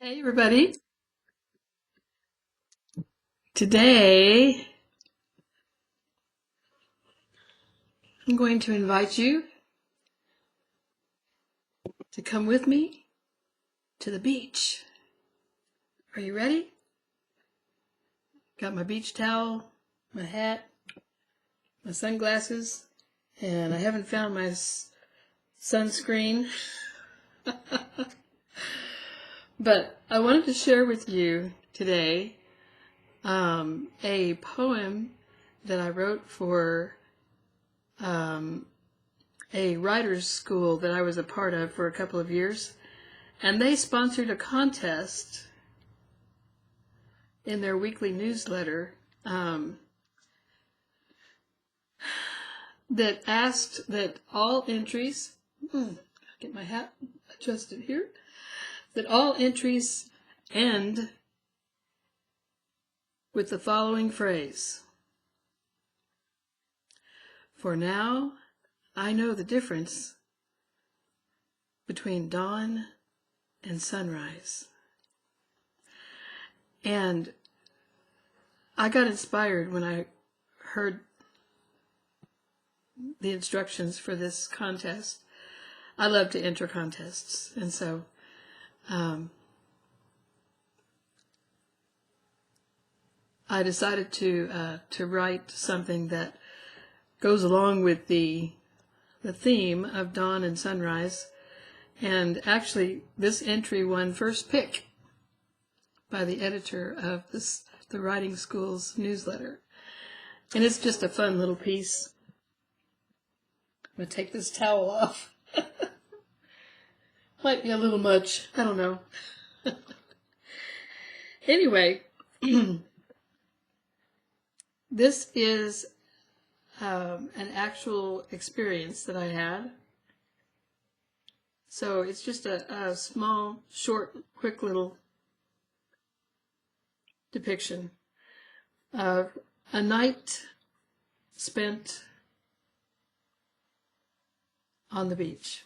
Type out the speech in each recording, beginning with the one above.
Hey everybody. Today I'm going to invite you to come with me to the beach. Are you ready? Got my beach towel, my hat, my sunglasses, and I haven't found my sunscreen. But I wanted to share with you today a poem that I wrote for a writer's school that I was a part of for a couple of years. And they sponsored a contest in their weekly newsletter that asked that all entries, get my hat adjusted here, that all entries end with the following phrase: "For now, I know the difference between dawn and sunrise." And I got inspired when I heard the instructions for this contest. I love to enter contests, and so I decided to write something that goes along with the theme of dawn and sunrise. And actually, this entry won first pick by the editor of the writing school's newsletter. And it's just a fun little piece. I'm going to take this towel off. Might be a little much. I don't know. Anyway, this is an actual experience that I had. So it's just a small, short, quick little depiction of a night spent on the beach.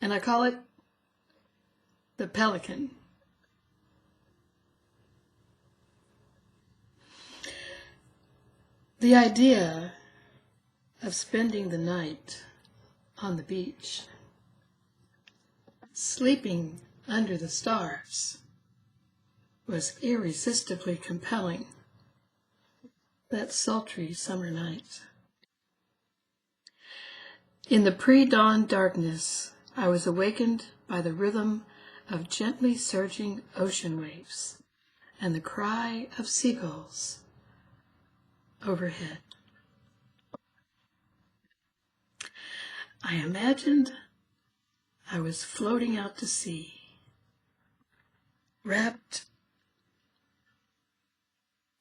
And I call it the Pelican. The idea of spending the night on the beach, sleeping under the stars, was irresistibly compelling that sultry summer night. In the pre-dawn darkness, I was awakened by the rhythm of gently surging ocean waves and the cry of seagulls overhead. I imagined I was floating out to sea, wrapped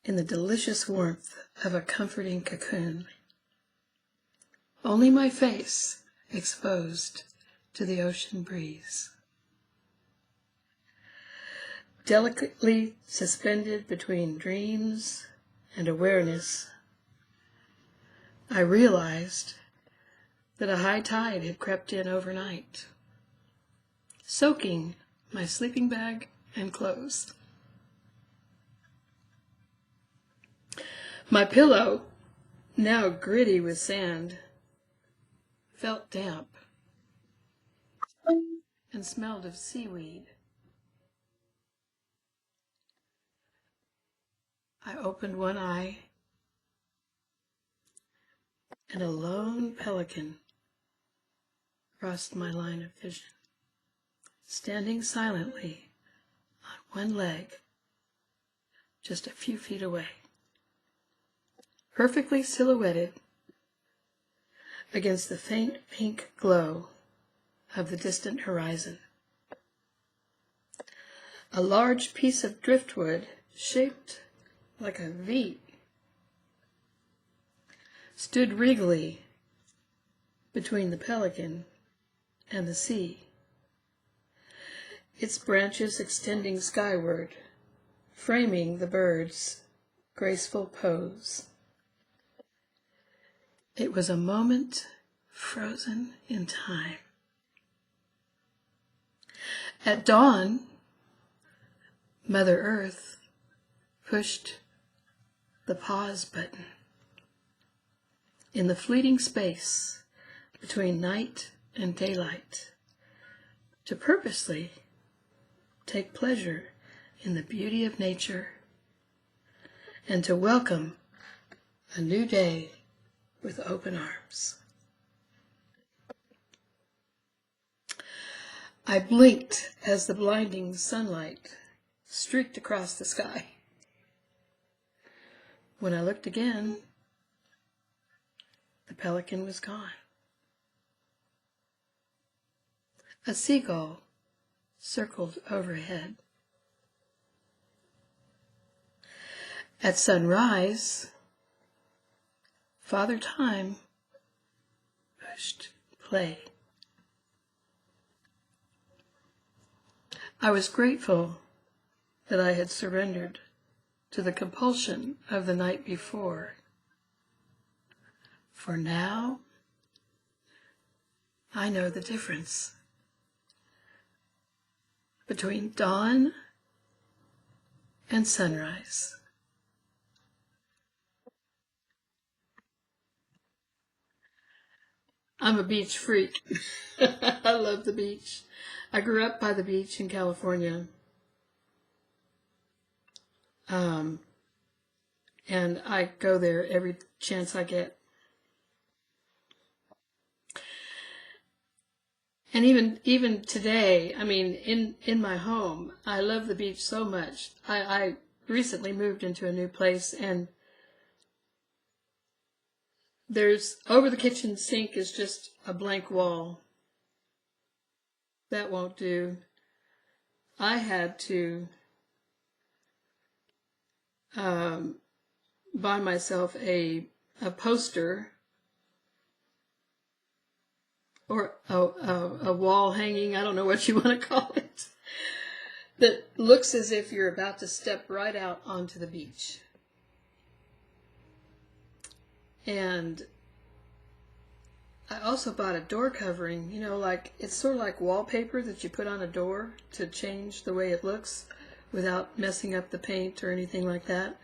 in the delicious warmth of a comforting cocoon, only my face exposed to the ocean breeze. Delicately suspended between dreams and awareness, I realized that a high tide had crept in overnight, soaking my sleeping bag and clothes. My pillow, now gritty with sand, felt damp and smelled of seaweed. I opened one eye, and a lone pelican crossed my line of vision, standing silently on one leg just a few feet away, perfectly silhouetted against the faint pink glow of the distant horizon. A large piece of driftwood shaped like a V stood regally between the pelican and the sea, its branches extending skyward, framing the bird's graceful pose. It was a moment frozen in time. At dawn, Mother Earth pushed the pause button. In the fleeting space between night and daylight, to purposely take pleasure in the beauty of nature and to welcome a new day with open arms. I blinked as the blinding sunlight streaked across the sky. When I looked again, the pelican was gone. A seagull circled overhead. At sunrise, Father Time pushed play. I was grateful that I had surrendered to the compulsion of the night before. For now, I know the difference between dawn and sunrise. I'm a beach freak. I love the beach. I grew up by the beach in California. And I go there every chance I get. And even today, I mean, in my home, I love the beach so much. I recently moved into a new place, and there's over the kitchen sink is just a blank wall. That won't do. I had to buy myself a poster or a wall hanging, I don't know what you want to call it, that looks as if you're about to step right out onto the beach. And I also bought a door covering, you know, like it's sort of like wallpaper that you put on a door to change the way it looks without messing up the paint or anything like that.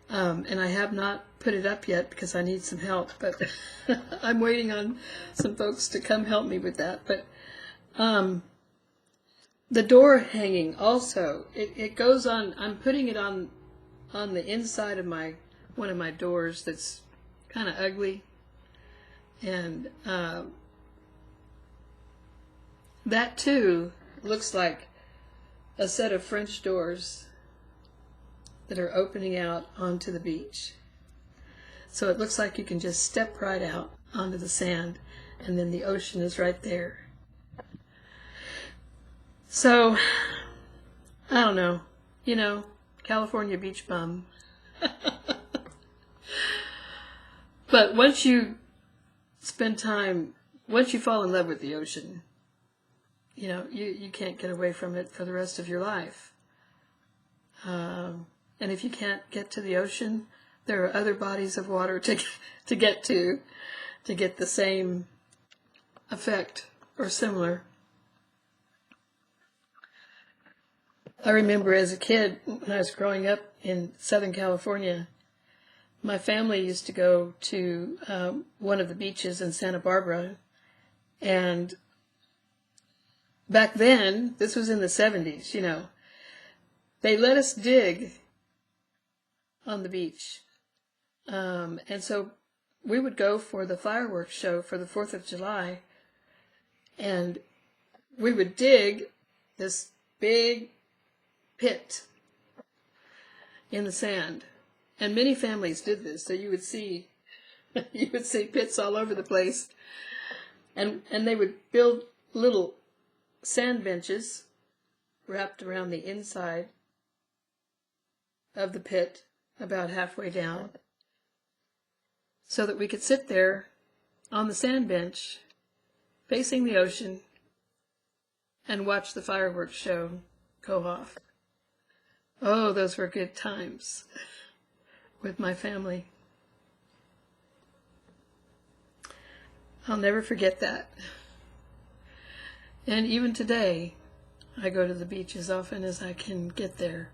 And I have not put it up yet because I need some help, but I'm waiting on some folks to come help me with that. But the door hanging also, it goes on, I'm putting it on the inside of one of my doors that's kind of ugly. And that too looks like a set of French doors that are opening out onto the beach. So it looks like you can just step right out onto the sand, and then the ocean is right there. So, I don't know, you know, California beach bum. But once you spend time, once you fall in love with the ocean, you know, you can't get away from it for the rest of your life. And if you can't get to the ocean, there are other bodies of water to get to get the same effect or similar. I remember as a kid, when I was growing up in Southern California, my family used to go to one of the beaches in Santa Barbara. And back then, this was in the 70s, you know, they let us dig on the beach. And so we would go for the fireworks show for the 4th of July, and we would dig this big pit in the sand. And many families did this, so you would see pits all over the place. And they would build little sand benches wrapped around the inside of the pit, about halfway down, so that we could sit there on the sand bench facing the ocean and watch the fireworks show go off. Oh, those were good times with my family. I'll never forget that. And even today, I go to the beach as often as I can get there.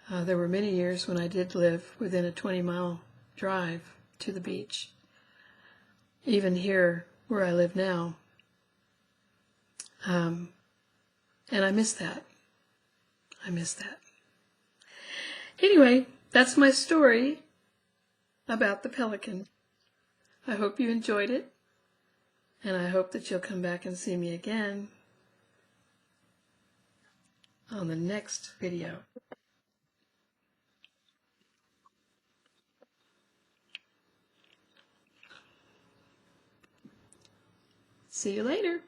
There were many years when I did live within a 20-mile drive to the beach. Even here where I live now. And I miss that. I miss that. Anyway, that's my story about the Pelican. I hope you enjoyed it, and I hope that you'll come back and see me again on the next video. See you later.